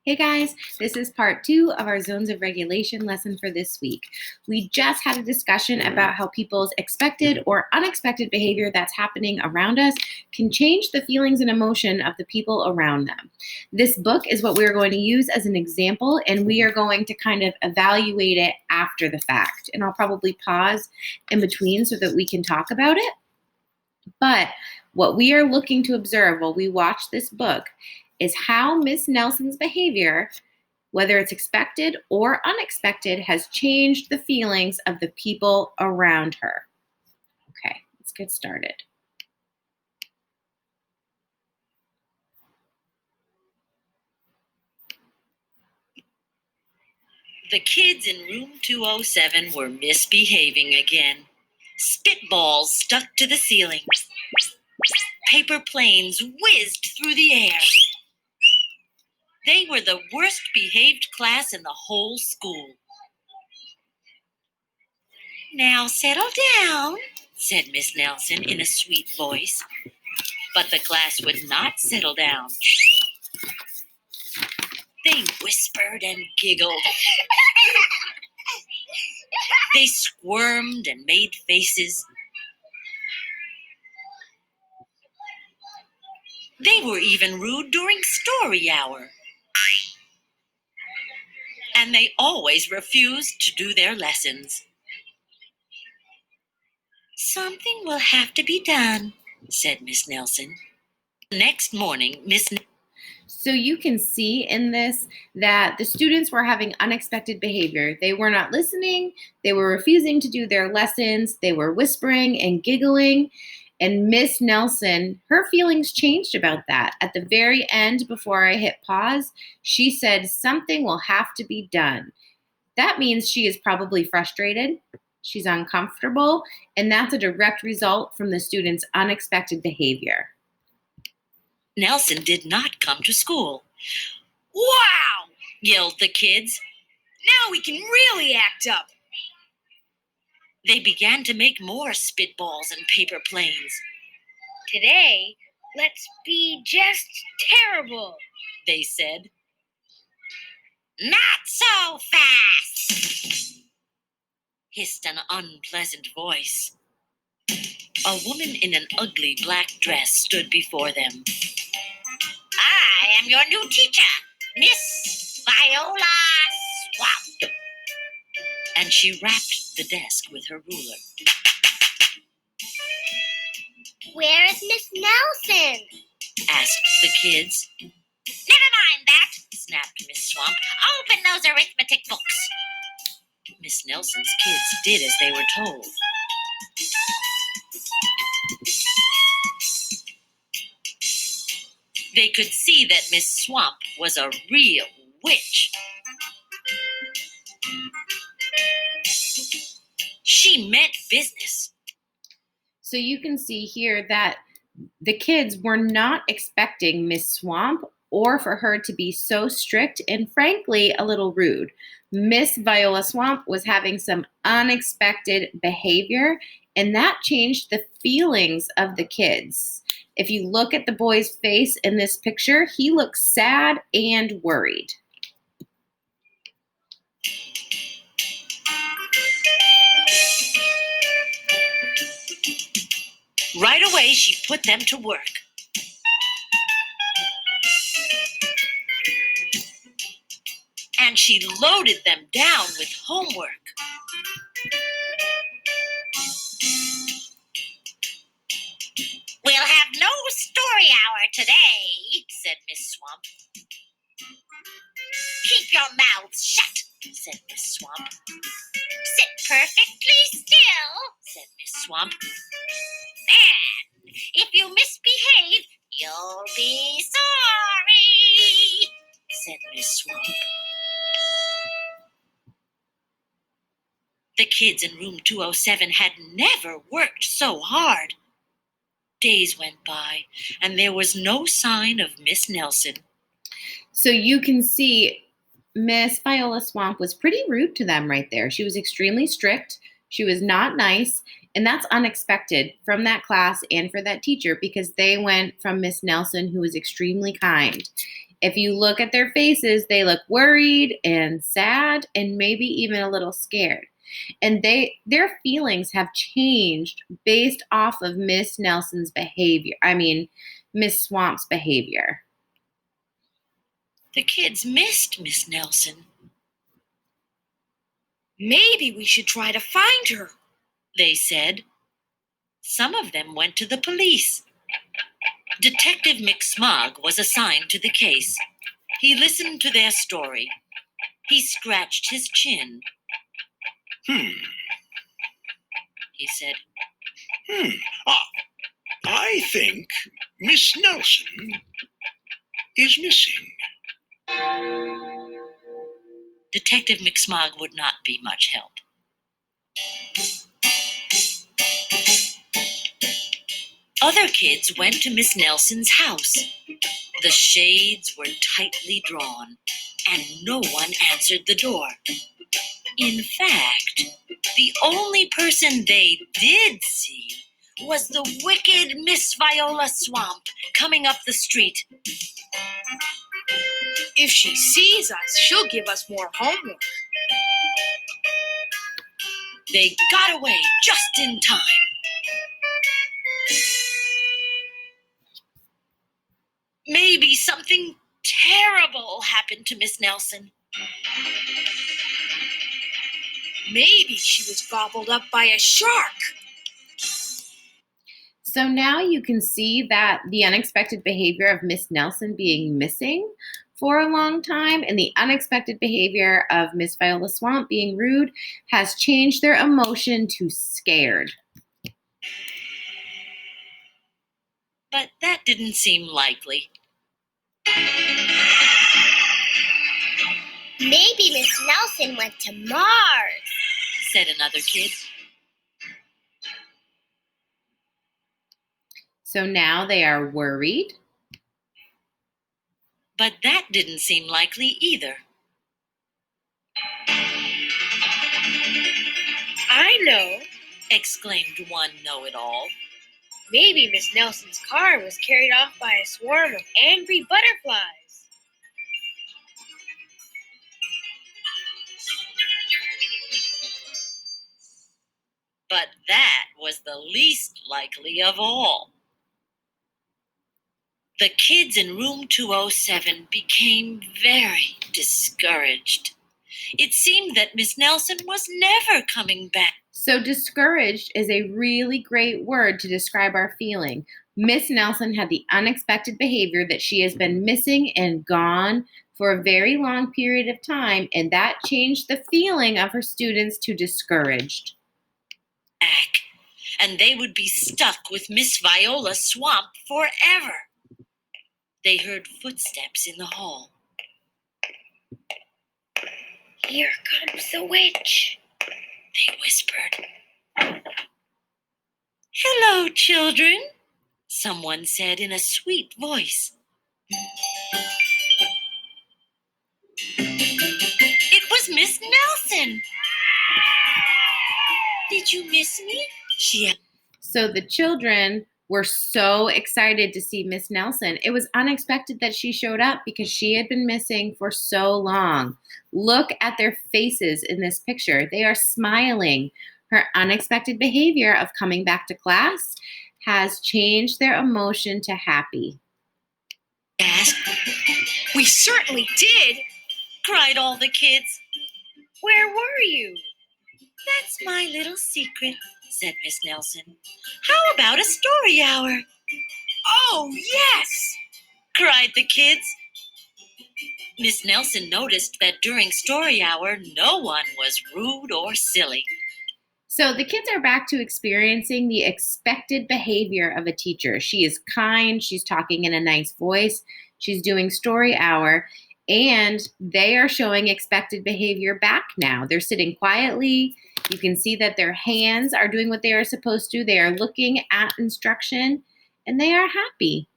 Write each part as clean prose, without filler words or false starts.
Hey guys, this is part 2 of our Zones of Regulation lesson for this week. We just had a discussion about how people's expected or unexpected behavior that's happening around us can change the feelings and emotion of the people around them. This book is what we're going to use as an example, and we are going to kind of evaluate it after the fact. And I'll probably pause in between so that we can talk about it. But what we are looking to observe while we watch this book is how Miss Nelson's behavior, whether it's expected or unexpected, has changed the feelings of the people around her. Okay, let's get started. The kids in room 207 were misbehaving again. Spitballs stuck to the ceiling. Paper planes whizzed through the air. They were the worst behaved class in the whole school. "Now settle down," said Miss Nelson in a sweet voice. But the class would not settle down. They whispered and giggled. They squirmed and made faces. They were even rude during story hour. And they always refused to do their lessons. "Something will have to be done," said Miss Nelson. The next morning, So you can see in this that the students were having unexpected behavior. They were not listening, they were refusing to do their lessons, they were whispering and giggling. And Miss Nelson, her feelings changed about that. At the very end, before I hit pause, she said, "Something will have to be done." That means she is probably frustrated, she's uncomfortable, and that's a direct result from the student's unexpected behavior. Nelson did not come to school. "Wow!" yelled the kids. "Now we can really act up." They began to make more spitballs and paper planes. "Today, let's be just terrible," they said. "Not so fast," hissed an unpleasant voice. A woman in an ugly black dress stood before them. "I am your new teacher, Miss Viola Swamp." And she rapped the desk with her ruler. "Where is Miss Nelson?" asked the kids. "Never mind that," snapped Miss Swamp. "Open those arithmetic books." Miss Nelson's kids did as they were told. They could see that Miss Swamp was a real witch. She meant business. So you can see here that the kids were not expecting Miss Swamp or for her to be so strict and frankly a little rude. Miss Viola Swamp was having some unexpected behavior, and that changed the feelings of the kids. If you look at the boy's face in this picture, he looks sad and worried. Right away, she put them to work. And she loaded them down with homework. "We'll have no story hour today," said Miss Swamp. "Keep your mouths shut," said Miss Swamp. "Sit perfectly still," said Miss Swamp. "And if you misbehave, you'll be sorry," said Miss Swamp. The kids in room 207 had never worked so hard. Days went by, and there was no sign of Miss Nelson. So you can see Miss Viola Swamp was pretty rude to them right there. She was extremely strict. She was not nice. And that's unexpected from that class and for that teacher because they went from Miss Nelson, who was extremely kind. If you look at their faces, they look worried and sad and maybe even a little scared. And their feelings have changed based off of Miss Nelson's behavior. I mean, Miss Swamp's behavior. The kids missed Miss Nelson. Maybe we should try to find her. They said. Some of them went to the police. Detective McSmog was assigned to the case. He listened to their story. He scratched his chin. Hmm. He said, I think Miss Nelson is missing. Detective McSmog would not be much help. Other kids went to Miss Nelson's house. The shades were tightly drawn, and no one answered the door. In fact, the only person they did see was the wicked Miss Viola Swamp coming up the street. If she sees us, she'll give us more homework. They got away just in time. Maybe something terrible happened to Miss Nelson. Maybe she was gobbled up by a shark. So now you can see that the unexpected behavior of Miss Nelson being missing for a long time and the unexpected behavior of Miss Viola Swamp being rude has changed their emotion to scared. But that didn't seem likely. Maybe Miss Nelson went to Mars. Said another kid. So now they are worried. But that didn't seem likely either. I know. Exclaimed one know-it-all. Maybe Miss Nelson's car was carried off by a swarm of angry butterflies. But that was the least likely of all. The kids in room 207 became very discouraged. It seemed that Miss Nelson was never coming back. So discouraged is a really great word to describe our feeling. Miss Nelson had the unexpected behavior that she has been missing and gone for a very long period of time, and that changed the feeling of her students to discouraged. And they would be stuck with Miss Viola Swamp forever. They heard footsteps in the hall. Here comes the witch, they whispered. Hello, children, someone said in a sweet voice. It was Miss Nelson. Did you miss me? She asked. So the children were so excited to see Miss Nelson. It was unexpected that she showed up because she had been missing for so long. Look at their faces in this picture. They are smiling. Her unexpected behavior of coming back to class has changed their emotion to happy. Asked. We certainly did. Cried all the kids. Where were you? That's my little secret, said Miss Nelson. How about a story hour? Oh, yes! Cried the kids. Miss Nelson noticed that during story hour, no one was rude or silly. So the kids are back to experiencing the expected behavior of a teacher. She is kind, she's talking in a nice voice, she's doing story hour, and they are showing expected behavior back now. They're sitting quietly. You can see that their hands are doing what they are supposed to. They are looking at instruction, and they are happy.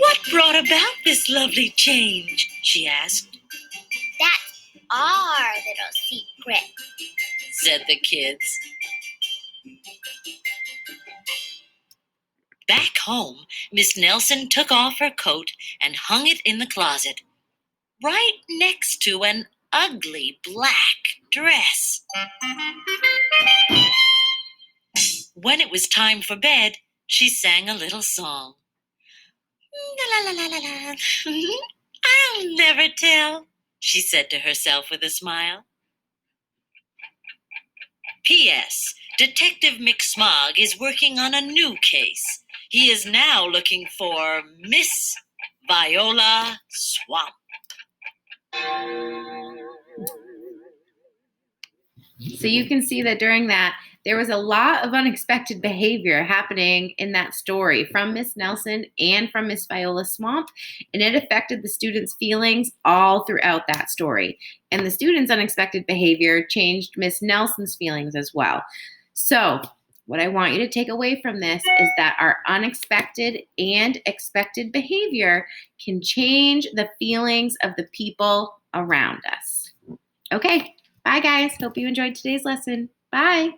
What brought about this lovely change? She asked. That's our little secret, said the kids. Back home, Miss Nelson took off her coat and hung it in the closet, right next to an ugly black dress. When it was time for bed, she sang a little song. La la la la la. I'll never tell, she said to herself with a smile. P.S. Detective McSmog is working on a new case. He is now looking for Miss Viola Swamp. So you can see that during that, there was a lot of unexpected behavior happening in that story from Miss Nelson and from Miss Viola Swamp, and it affected the students' feelings all throughout that story. And the students' unexpected behavior changed Miss Nelson's feelings as well. So what I want you to take away from this is that our unexpected and expected behavior can change the feelings of the people around us. Okay, bye guys. Hope you enjoyed today's lesson. Bye.